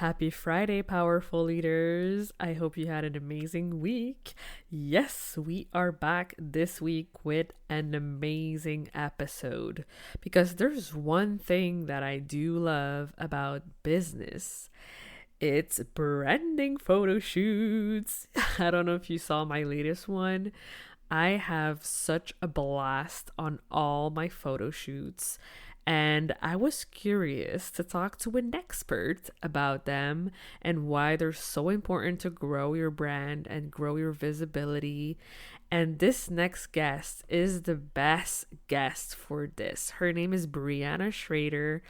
Happy Friday, powerful leaders. I hope you had an amazing week. Yes, we are back this week with an amazing episode because there's one thing that I do love about business. It's branding photo shoots. I don't know if you saw my latest one. I have such a blast on all my photo shoots, and I was curious to talk to an expert about them and why they're so important to grow your brand and grow your visibility. And this next guest is the best guest for this. Her name is Brianna Shrader,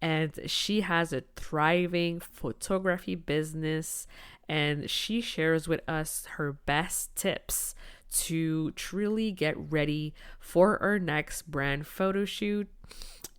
and she has a thriving photography business, and she shares with us her best tips to truly get ready for our next brand photo shoot.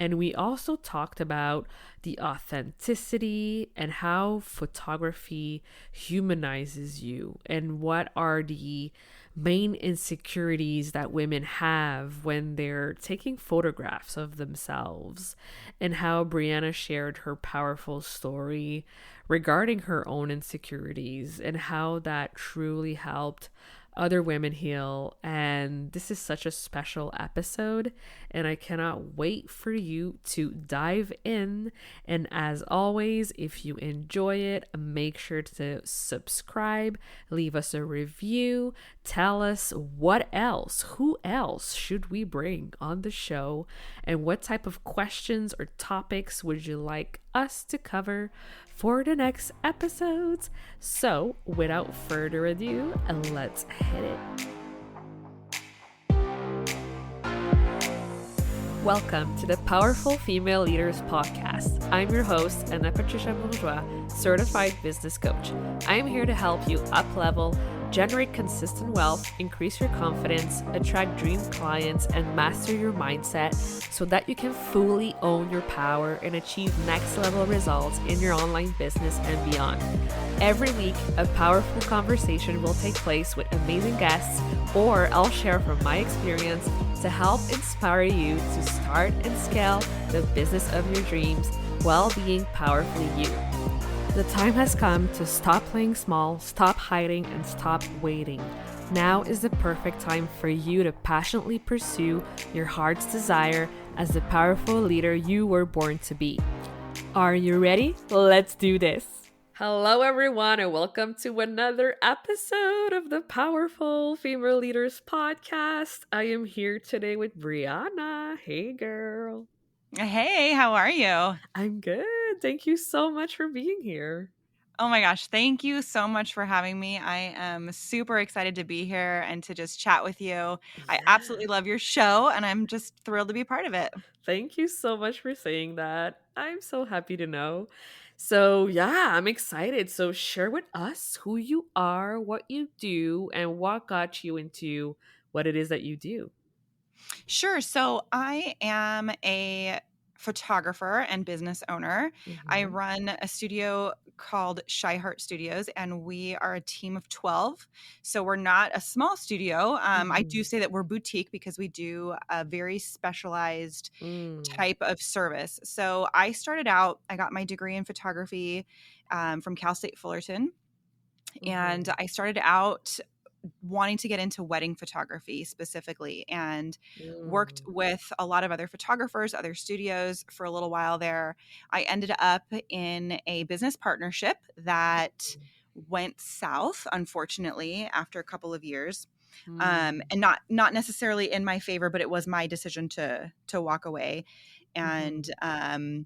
And we also talked about the authenticity and how photography humanizes you and what are the main insecurities that women have when they're taking photographs of themselves, and how Brianna shared her powerful story regarding her own insecurities and how that truly helped other women heal. And this is such a special episode, and I cannot wait for you to dive in. And as always, if you enjoy it, make sure to subscribe, leave us a review, tell us who else should we bring on the show, and what type of questions or topics would you like us to cover for the next episodes. So without further ado, let's hit it. Welcome to the Powerful Female Leaders Podcast. I'm your host, Anna Patricia Bourgeois, certified business coach. I'm here to help you up-level, generate consistent wealth, increase your confidence, attract dream clients, and master your mindset so that you can fully own your power and achieve next level results in your online business and beyond. Every week, a powerful conversation will take place with amazing guests, or I'll share from my experience to help inspire you to start and scale the business of your dreams while being powerfully you. The time has come to stop playing small, stop hiding, and stop waiting. Now is the perfect time for you to passionately pursue your heart's desire as the powerful leader you were born to be. Are you ready? Let's do this. Hello, everyone, and welcome to another episode of the Powerful Female Leaders Podcast. I am here today with Brianna. Hey, girl. Hey, how are you? I'm good. Thank you so much for being here. Oh my gosh, thank you so much for having me. I am super excited to be here and to just chat with you. I absolutely Yeah. love your show, and I'm just thrilled to be part of it. Thank you so much for saying that. I'm so happy to know. So, yeah, I'm excited. So, share with us who you are, what you do, and what got you into what it is that you do. Sure. So I am a photographer and business owner. I Mhm. run a studio called Shy Heart Studios, and we are a team of 12. So we're not a small studio. I do Mhm. say that we're boutique because we do a very specialized Mm. type of service. So I got my degree in photography from Cal State Fullerton. And Mhm. I started out wanting to get into wedding photography specifically, and worked Mm. with a lot of other photographers, other studios for a little while there. I ended up in a business partnership that went south, unfortunately, after a couple of years. Mm. And not necessarily in my favor, but it was my decision to walk away. And Mhm.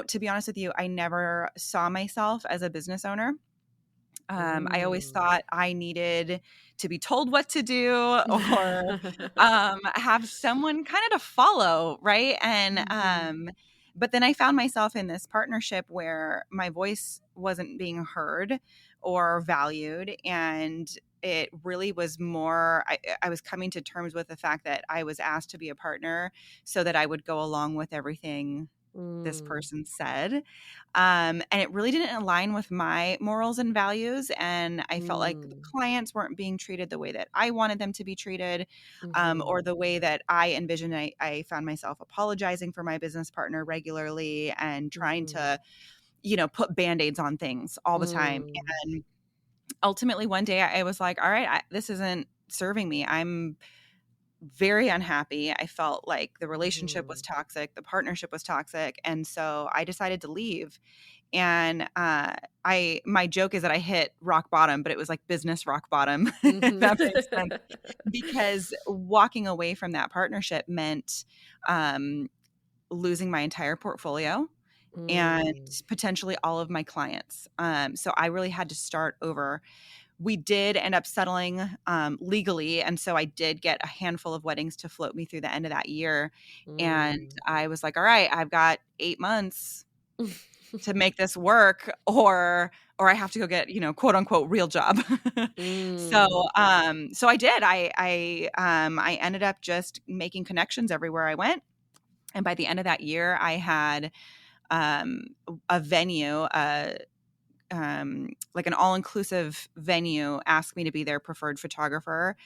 to be honest with you, I never saw myself as a business owner. I always Mm. thought I needed to be told what to do, or have someone kind of to follow, right? And Mhm. but then I found myself in this partnership where my voice wasn't being heard or valued, and it really was more. I was coming to terms with the fact that I was asked to be a partner so that I would go along with everything this Mm. person said. And it really didn't align with my morals and values. And I felt like the Mm. clients weren't being treated the way that I wanted them to be treated, or Mhm. the way that I envisioned. I found myself apologizing for my business partner regularly and trying Mhm. to put Band-Aids on things all the time. Mm. And ultimately one day I was like, all right, this isn't serving me. I'm very unhappy. I felt like the relationship was Mhm. toxic, the partnership was toxic. And so I decided to leave. And my joke is that I hit rock bottom, but it was like business rock bottom, if Mhm. that makes sense. Because walking away from that partnership meant um, losing my entire portfolio and Mm. potentially all of my clients. So I really had to start over. We did end up settling legally. And so I did get a handful of weddings to float me through the end of that year. And Mm. I was like, all right, I've got 8 months to make this work, or I have to go get, quote unquote real job. So Mm. so I did. I ended up just making connections everywhere I went. And by the end of that year, I had um, a venue, like an all-inclusive venue, asked me to be their preferred photographer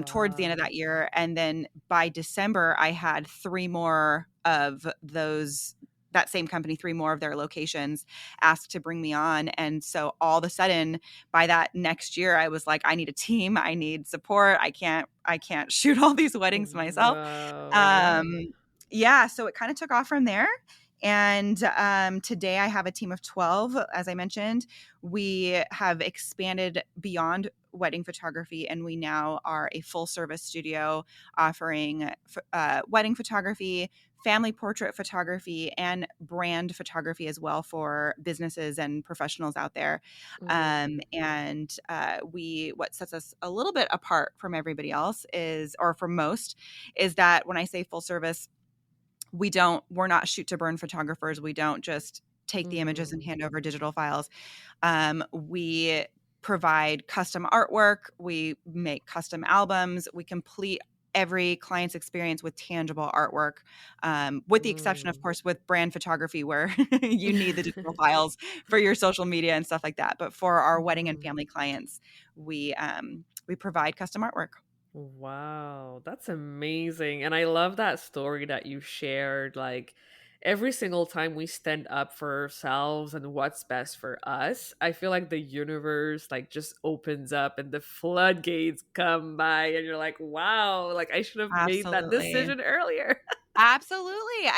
towards the end of Wow. that year. And then by December, I had three more of that same company, three more of their locations asked to bring me on. And so all of a sudden, by that next year, I was like, I need a team, I need support. I can't shoot all these weddings myself. Wow. Yeah. Um, yeah, so it kind of took off from there. And today I have a team of 12. As I mentioned, we have expanded beyond wedding photography, and we now are a full service studio offering wedding photography, family portrait photography, and brand photography as well for businesses and professionals out there. Mm. And what sets us a little bit apart from everybody else or from most, is that when I say full service, we're not shoot to burn photographers. We don't just take the images and Mhm. hand over digital files. We provide custom artwork. We make custom albums. We complete every client's experience with tangible artwork, with the exception, of Mm. course, with brand photography, where you need the digital files for your social media and stuff like that. But for our wedding and Mhm. family clients, we provide custom artwork. Wow, that's amazing. And I love that story that you shared. Like every single time we stand up for ourselves and what's best for us, I feel like the universe like just opens up and the floodgates come by and you're like, wow, like I should have made that Absolutely. decision earlier. Absolutely.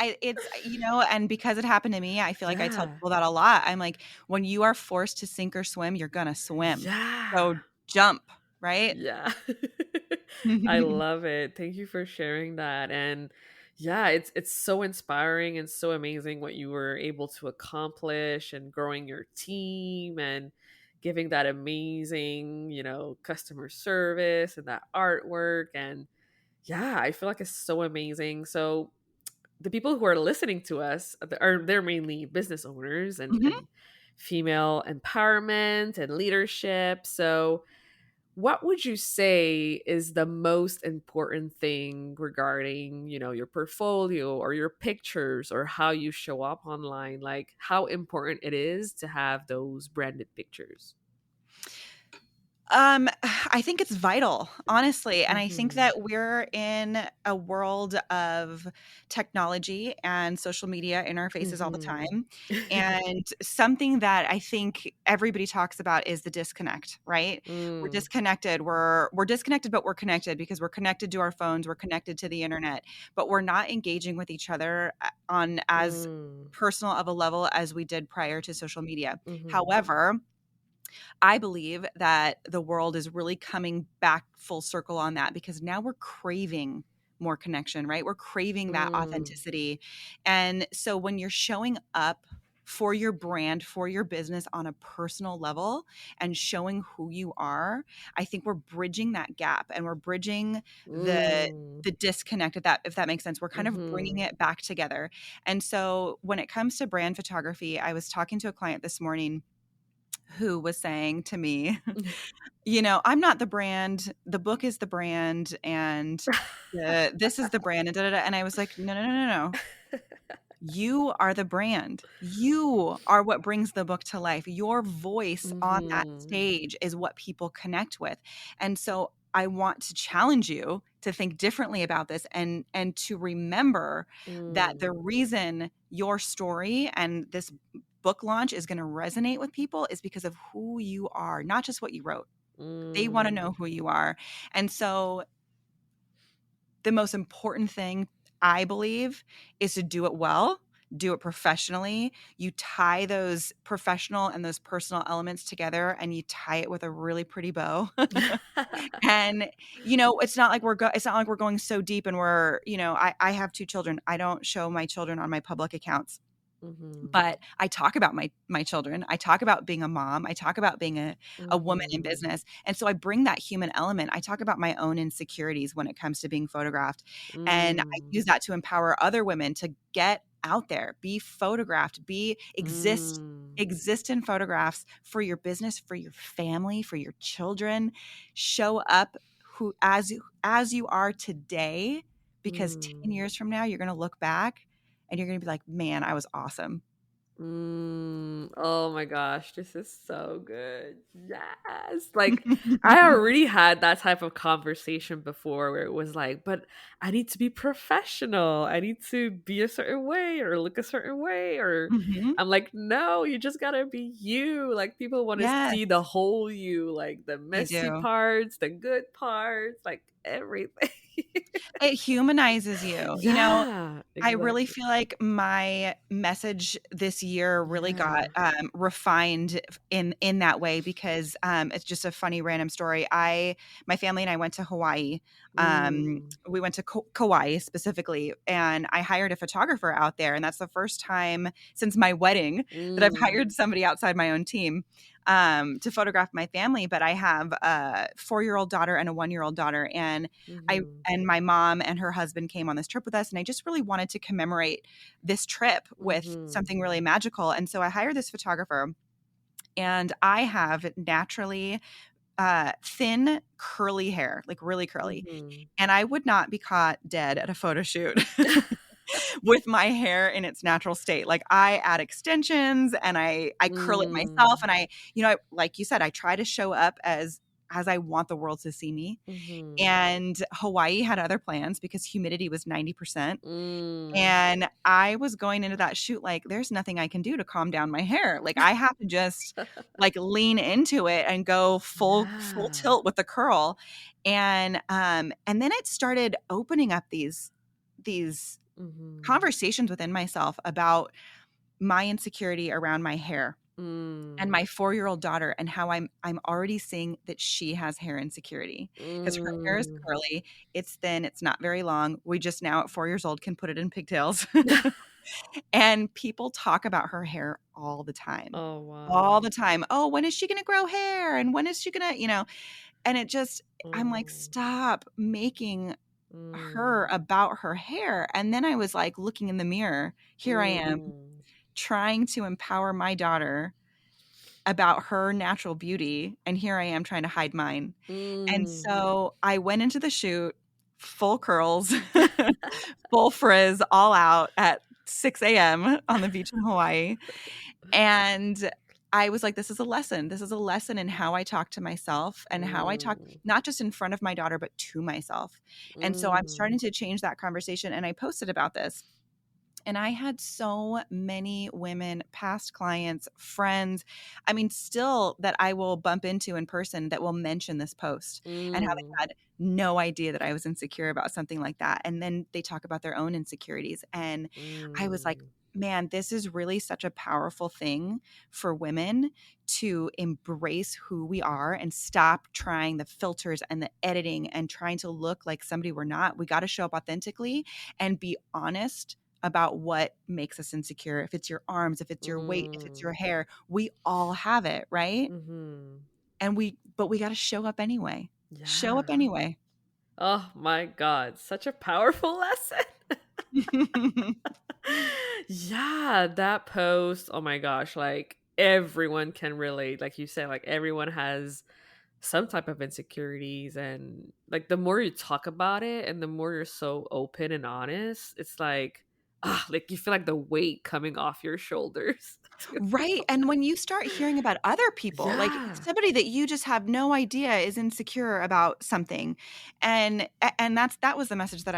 And because it happened to me, I feel like I tell Yeah. people that a lot. I'm like, when you are forced to sink or swim, you're gonna swim. Yeah. So jump, right? Yeah. I love it. Thank you for sharing that. And yeah, it's so inspiring and so amazing what you were able to accomplish and growing your team and giving that amazing, customer service and that artwork and yeah, I feel like it's so amazing. So the people who are listening to us they're mainly business owners Mhm. and female empowerment and leadership. So what would you say is the most important thing regarding, your portfolio or your pictures or how you show up online? Like how important it is to have those branded pictures? I think it's vital, honestly. And I think Mhm. that we're in a world of technology and social media in our faces all the Mhm. time. And something that I think everybody talks about is the disconnect, right? We're Mm. disconnected. We're disconnected, but we're connected because we're connected to our phones, we're connected to the internet, but we're not engaging with each other on as Mm. personal of a level as we did prior to social media. Mhm. However, I believe that the world is really coming back full circle on that because now we're craving more connection, right? We're craving that Mm. authenticity. And so when you're showing up for your brand, for your business on a personal level and showing who you are, I think we're bridging that gap and we're bridging the Mm. the disconnect, if that makes sense. We're kind of bringing Mhm. it back together. And so when it comes to brand photography, I was talking to a client this morning who was saying to me, I'm not the brand, the book is the brand, and this is the brand, and da da da. And I was like, no, no, no, no, no. You are the brand. You are what brings the book to life. Your voice on that Mhm. stage is what people connect with. And so I want to challenge you to think differently about this and to remember that the Mm. reason your story and this book launch is going to resonate with people is because of who you are, not just what you wrote. They want to know Mm. who you are. And so the most important thing, I believe, is to do it well, do it professionally. You tie those professional and those personal elements together, and you tie it with a really pretty bow. And it's not like it's not like we're going so deep, and I have 2 children. I don't show my children on my public accounts. Mhm. But I talk about my children. I talk about being a mom. I talk about being a woman in Mhm. business. And so I bring that human element. I talk about my own insecurities when it comes to being photographed. And I Mm. use that to empower other women to get out there, be photographed, Mm. exist in photographs for your business, for your family, for your children. Show up who as you are today, because 10 Mm. years from now you're going to look back and you're going to be like, "Man, I was awesome." Oh my gosh, this is so good. Yes. Like I already had that type of conversation before where it was like, but I need to be professional. I need to be a certain way or look a certain way or Mhm. I'm like, no, you just got to be you. Like people want to Yes, see the whole you, like the they messy do. parts, the good parts, like everything. It humanizes you. Yeah, I really exactly. feel like my message this year really got Yeah. refined in that way because it's just a funny random story. My family and I went to Hawaii. Mm. We went to Kauai specifically, and I hired a photographer out there, and that's the first time since my wedding that I've Mm. hired somebody outside my own team to photograph my family. But I have a 4-year-old daughter and a 1-year-old daughter, and Mhm. my mom and her husband came on this trip with us, and I just really wanted to commemorate this trip with Mhm. something really magical. And so I hired this photographer, and I have naturally thin curly hair, like really curly, Mhm. and I would not be caught dead at a photo shoot with my hair in its natural state. Like I add extensions and I curl it myself, Mm. and like you said, I try to show up as I want the world to see me. Mhm. And Hawaii had other plans because humidity was 90%. Mm. And I was going into that shoot like, there's nothing I can do to calm down my hair. Like I have to just like lean into it and go full Yeah. tilt with the curl. And then it started opening up these Mhm. conversations within myself about my insecurity around my hair and Mm. my 4-year-old daughter, and how I'm already seeing that she has hair insecurity because her hair is Mm. curly, it's thin, it's not very long. We just now at 4 years old can put it in pigtails. And people talk about her hair all the time. Oh, All wow. the time. "Oh, when is she gonna grow hair? And when is she gonna," and it just I'm like, Oh. "Stop making her Mm. about her hair." And then I was like looking in the mirror. Here I am Mm. trying to empower my daughter about her natural beauty, and here I am trying to hide mine. And Mm. so I went into the shoot, full curls, full frizz, all out at 6 a.m. on the beach in Hawaii. And I was like, this is a lesson. This is a lesson in how I talk to myself and how I talk, Mm. not just in front of my daughter, but to myself. And so I'm Mm. starting to change that conversation. And I posted about this. And I had so many women, past clients, friends, I mean, still that I will bump into in person that will mention this post and how they Mm. had no idea that I was insecure about something like that. And then they talk about their own insecurities. And I was like, Mm. man, this is really such a powerful thing for women to embrace who we are and stop trying the filters and the editing and trying to look like somebody we're not. We got to show up authentically and be honest about what makes us insecure. If it's your arms, if it's your weight, if it's your Mm. hair, we all have it, right? Mhm. But we got to show up anyway. Show up Yeah. anyway. Oh my god, such a powerful lesson. Yeah, that post, oh my gosh, like everyone can relate. Like you said, like everyone has some type of insecurities and like the more you talk about it and the more you're so open and honest, it's like you feel like the weight coming off your shoulders. Right. And when you start hearing about other people, like Yeah. somebody that you just have no idea is insecure about something. And that was the message that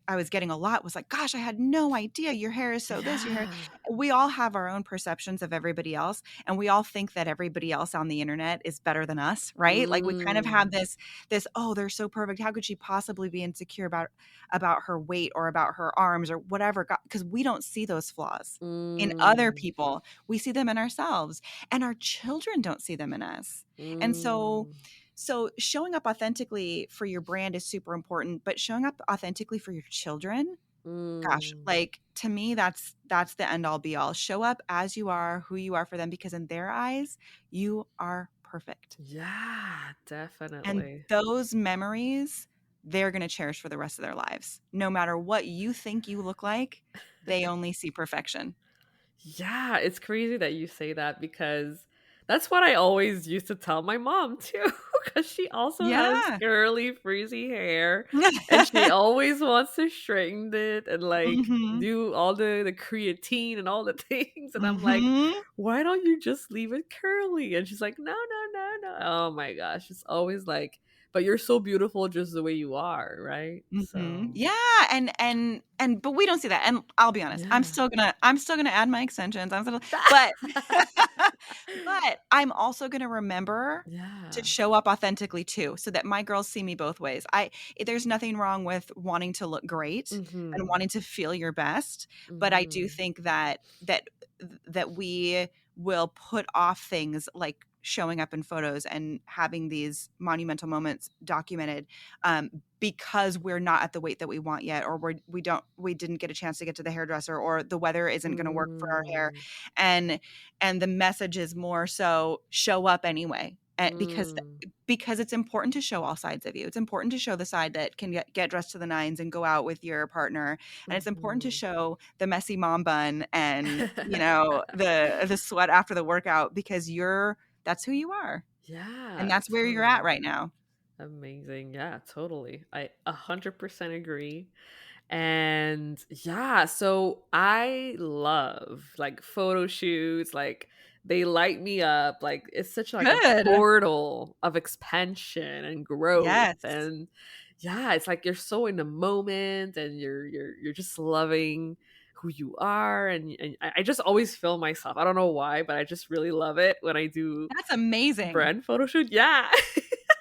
I was getting a lot was like, gosh, I had no idea your hair is so this, your hair. Yeah. We all have our own perceptions of everybody else, and we all think that everybody else on the internet is better than us, right? Like we kind of have Mm. this, oh, they're so perfect. How could she possibly be insecure about her weight or about her arms or whatever? Because we don't see those flaws in other Mm. people. We see them in ourselves, and our children don't see them in us. And so Mm. so showing up authentically for your brand is super important, but showing up authentically for your children, gosh, Mm. like to me, that's the end all be all. Show up as you are, who you are for them, because in their eyes, you are perfect. Yeah, And definitely. those memories, they're going to cherish for the rest of their lives. No matter what you think you look like, they only see perfection. Yeah, it's crazy that you say that because that's what I always used to tell my mom too. Because she also has Yeah. curly, frizzy hair and she always wants to straighten it and like Mhm. do all the creatine and all the things. And I'm like, Mhm. why don't you just leave it curly? And she's like, no, no, no, no. Oh my gosh. It's always like, but you're so beautiful just the way you are, right? Mhm. So, Yeah, and but we don't see that. And I'll be honest, yeah. I'm still gonna add my extensions. I'm still, but but I'm also gonna remember to Yeah. show up authentically too, so that my girls see me both ways. There's nothing wrong with wanting to look great and Mm-hmm. wanting to feel your best, but I do Mm-hmm. think that we will put off things like showing up in photos and having these monumental moments documented, because we're not at the weight that we want yet, or we didn't get a chance to get to the hairdresser, or the weather isn't going to work for our hair, Mm, and the message is more so show up anyway. mm, Because it's important to show all sides of you. It's important to show the side that can get dressed to the nines and go out with your partner, and it's important to mhm. show the messy mom bun and the sweat after the workout, because that's who you are, and Yeah, that's where you're at totally. right now. Amazing. Yeah, totally. I 100% agree. And yeah, so I love like photo shoots, like they light me up. Like it's such like a Good. portal of expansion and growth. Yes. And yeah, it's like you're so in the moment and you're just loving who you are and I just always feel myself. I don't know why, but I just really love it when I do That's amazing. brand photo shoot. Yeah.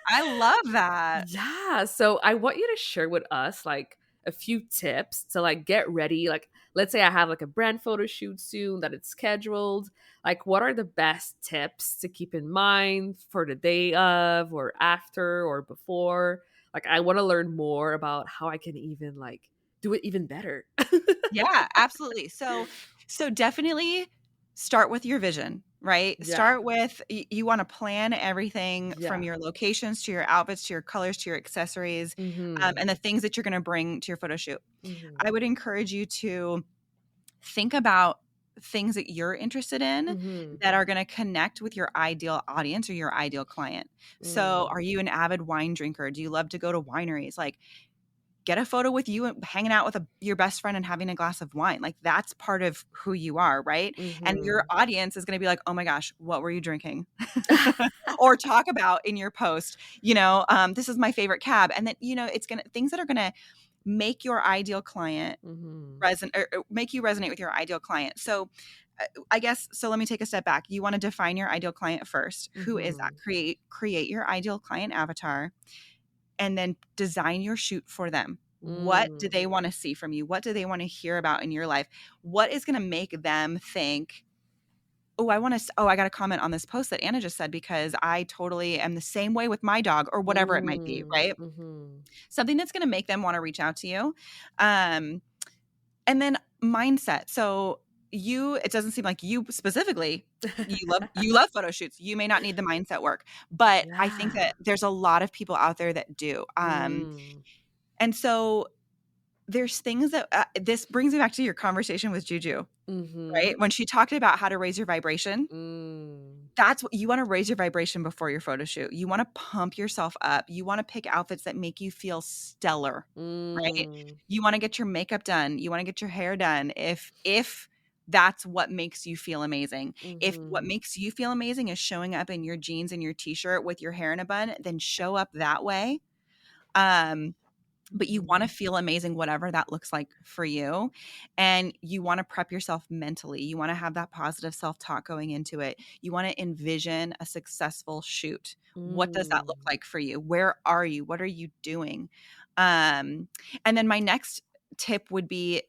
I love that. Yeah. So I want you to share with us like a few tips to like get ready. Like, let's say I have like a brand photo shoot soon that it's scheduled. Like, what are the best tips to keep in mind for the day of or after or before? Like, I want to learn more about how I can even like do it even better. Yeah, absolutely. So definitely start with your vision, right? Yeah. Start with you want to plan everything from Yeah. your locations to your outfits to your colors to your accessories, Mm-hmm. and the things that you're going to bring to your photo shoot. Mm-hmm. I would encourage you to think about things that you're interested in Mm-hmm. that are going to connect with your ideal audience or your ideal client. So, Mm. are you an avid wine drinker? Do you love to go to wineries? Like, get a photo with you hanging out with your best friend and having a glass of wine. Like, that's part of who you are, right? And your Mm-hmm. audience is going to be like, oh my gosh, what were you drinking? Or talk about in your post, this is my favorite cab. And then, it's going to, things that are going to make your ideal client Mm-hmm. make you resonate with your ideal client. So, I guess, so let me take a step back. You want to define your ideal client first. Who is that? Mm-hmm. Create your ideal client avatar, and then design your shoot for them. What do Mm. they want to see from you? What do they want to hear about in your life? What is going to make them think, oh, I got to comment on this post that Anna just said, because I totally am the same way with my dog, or whatever it might be, Mm. right? Mhm. Something that's going to make them want to reach out to you. Um, and then mindset. So it doesn't seem like you specifically, you love photo shoots. You may not need the mindset work, but I think Yeah. that there's a lot of people out there that do. Mm. And so there's things that this brings me back to your conversation with Juju, right? Mhm. When she talked about how to raise your vibration, Mm. that's what you want to raise your vibration before your photo shoot. You want to pump yourself up. You want to pick outfits that make you feel stellar, right? Mm. You want to get your makeup done. You want to get your hair done. If that's what makes you feel amazing. If what Mhm. makes you feel amazing is showing up in your jeans and your t-shirt with your hair in a bun, then show up that way. Um, but you want to feel amazing, whatever that looks like for you. And you want to prep yourself mentally. You want to have that positive self-talk going into it. You want to envision a successful shoot. What does that look Mm. like for you? Where are you? What are you doing? Um, and then my next tip would be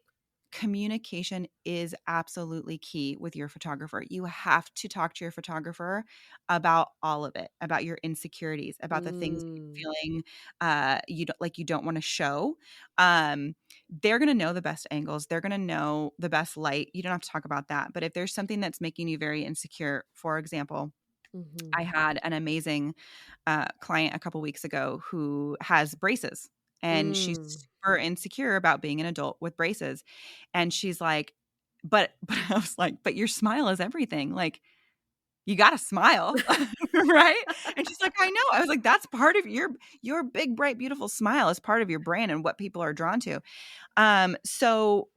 communication is absolutely key with your photographer. You have to talk to your photographer about all of it, about your insecurities, about the things that Mm. you're feeling you don't want to show. They're going to know the best angles. They're going to know the best light. You don't have to talk about that. But if there's something that's making you very insecure, for example, I Mhm. had an amazing client a couple weeks ago who has braces, and she's Mm. super insecure about being an adult with braces. And she's like, but I was like, but your smile is everything. Like, you gotta smile, right? And she's like, "I know." I was like, "That's part of your big, bright, beautiful smile is part of your brand and what people are drawn to." So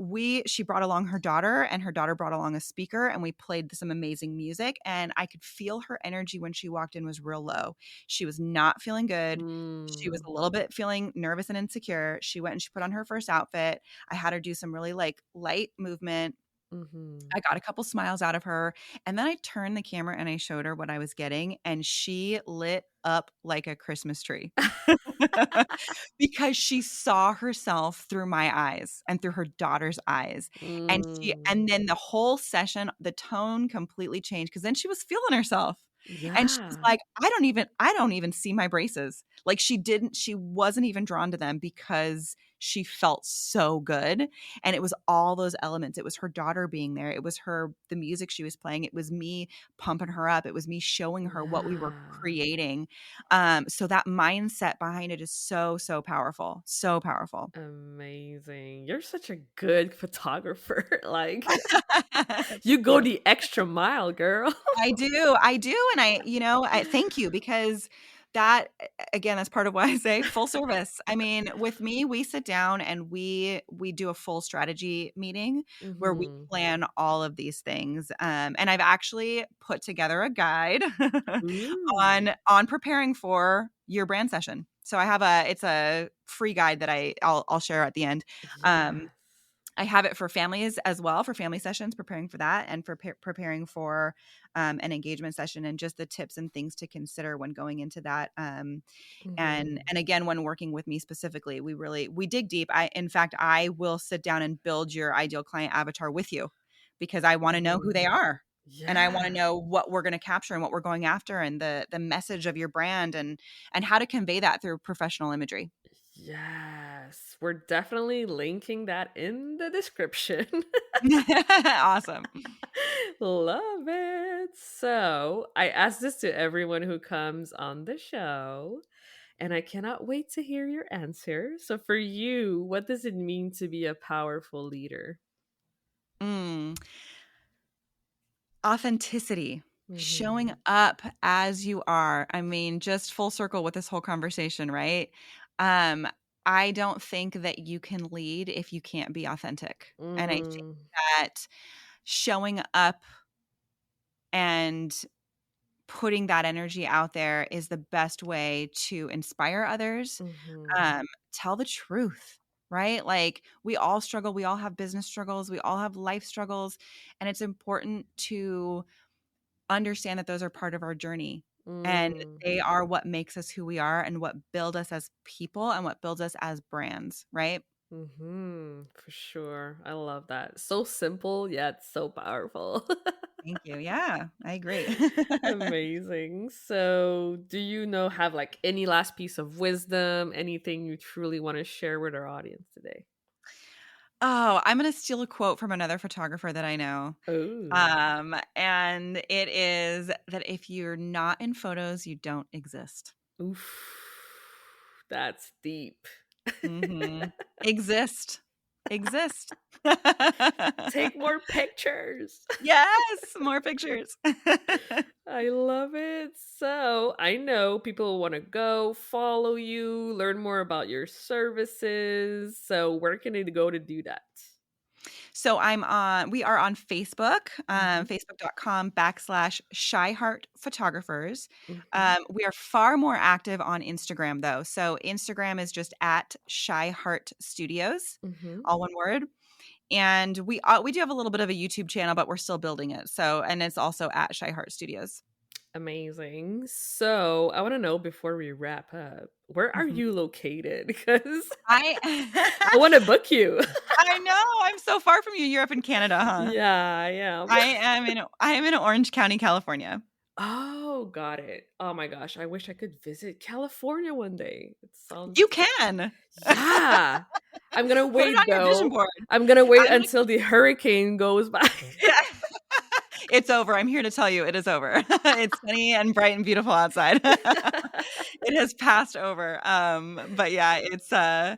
she brought along her daughter, and her daughter brought along a speaker, and we played some amazing music, and I could feel her energy when she walked in was real low. She was not feeling good. She was Mm. a little bit feeling nervous and insecure. She went and she put on her first outfit. I had her do some really like light movement. Mhm. I got a couple smiles out of her, and then I turned the camera and I showed her what I was getting, and she lit up like a Christmas tree. Because she saw herself through my eyes and through her daughter's eyes, Mm. and then the whole session, the tone completely changed, because then she was feeling herself, and she was Yeah. like, I don't even see my braces." Like, she wasn't even drawn to them because she felt so good, and it was all those elements. It was her daughter being there, it was the music she was playing, it was me pumping her up, it was me showing her what we were Yeah. creating. So that mindset behind it is so, so powerful. So powerful. Amazing. You're such a good photographer. Like, Thank you go you. the extra mile, girl. I do, and I thank you, because that again, that's part of why I say full service. I mean, with me, we sit down and we do a full strategy meeting where we Mhm. plan all of these things. And I've actually put together a guide Ooh. on preparing for your brand session. So it's a free guide that I'll share at the end. Um, Yes. I have it for families as well, for family sessions, preparing for that, and for preparing for an engagement session, and just the tips and things to consider when going into that. And Mhm. again, when working with me specifically, we dig deep. In fact, I will sit down and build your ideal client avatar with you, because I want to know who they Mhm. are. And I want to Yeah. know what we're going to capture and what we're going after, and the message of your brand, and how to convey that through professional imagery. Yes. We're definitely linking that in the description. Awesome. Love it. So, I ask this to everyone who comes on the show, and I cannot wait to hear your answer. So, for you, what does it mean to be a powerful leader? Mm. Authenticity, showing Mhm. up as you are. I mean, just full circle with this whole conversation, right? Um, I don't think that you can lead if you can't be authentic. And I think Mm. that showing up and putting that energy out there is the best way to inspire others. Mhm. Um, Tell the truth, right? Like, we all struggle, we all have business struggles, we all have life struggles, and it's important to understand that those are part of our journey, and Mm. they are what makes us who we are, and what build us as people, and what builds us as brands, right? Mhm. For sure. I love that. So simple yet so powerful. Thank you. Yeah, I agree. Amazing. So, do you know have like any last piece of wisdom, anything you truly want to share with our audience today? Oh, I'm gonna steal a quote from another photographer that I know. Oh. And it is that if you're not in photos, you don't exist. Oof. That's deep. Mhm. Exist. Exist. Take more pictures. Yes, more pictures. I love it. So, I know people want to go follow you, learn more about your services. So, where can they go to do that? So we are on Facebook, facebook.com/shyheartphotographers. Mm-hmm. We are far more active on Instagram though. So Instagram is just at Shyheart Studios, Mm-hmm. all one word. And we do have a little bit of a YouTube channel, but we're still building it. So, and it's also at Shyheart Studios. Amazing. So I want to know before we wrap up, where are Mhm. you located? Because I I want to book you. I know, I'm so far from you. You're up in Canada, huh? Yeah, I am. I am in Orange County, California. Oh, got it. Oh my gosh, I wish I could visit California one day. It sounds You can. yeah. I'm gonna Put it wait on your vision though. board. I'm gonna wait I'm gonna until the hurricane goes by. Yeah. It's over. I'm here to tell you it is over. It's sunny and bright and beautiful outside. It has passed over. But yeah, yeah,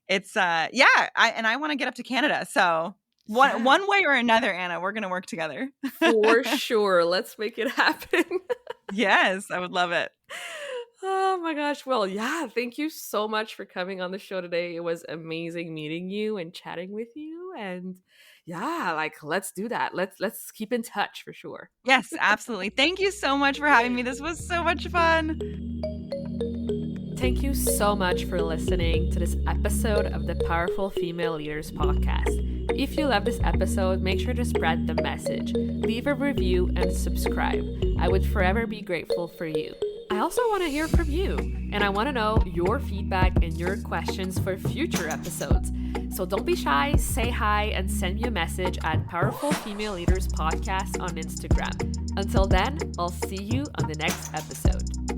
I want to get up to Canada. So Yeah, one way or another, Anna, we're gonna work together. for sure. Let's make it happen. Yes, I would love it. Oh my gosh. Well, yeah, thank you so much for coming on the show today. It was amazing meeting you and chatting with you. And yeah, like let's do that. Let's keep in touch for sure. Yes, absolutely. Thank you so much for having me. This was so much fun. Thank you so much for listening to this episode of the Powerful Female Leaders podcast. If you love this episode, make sure to spread the message, leave a review, and subscribe. I would forever be grateful for you. I also want to hear from you, and I want to know your feedback and your questions for future episodes. So don't be shy, say hi, and send me a message at Powerful Female Leaders Podcast on Instagram. Until then, I'll see you on the next episode.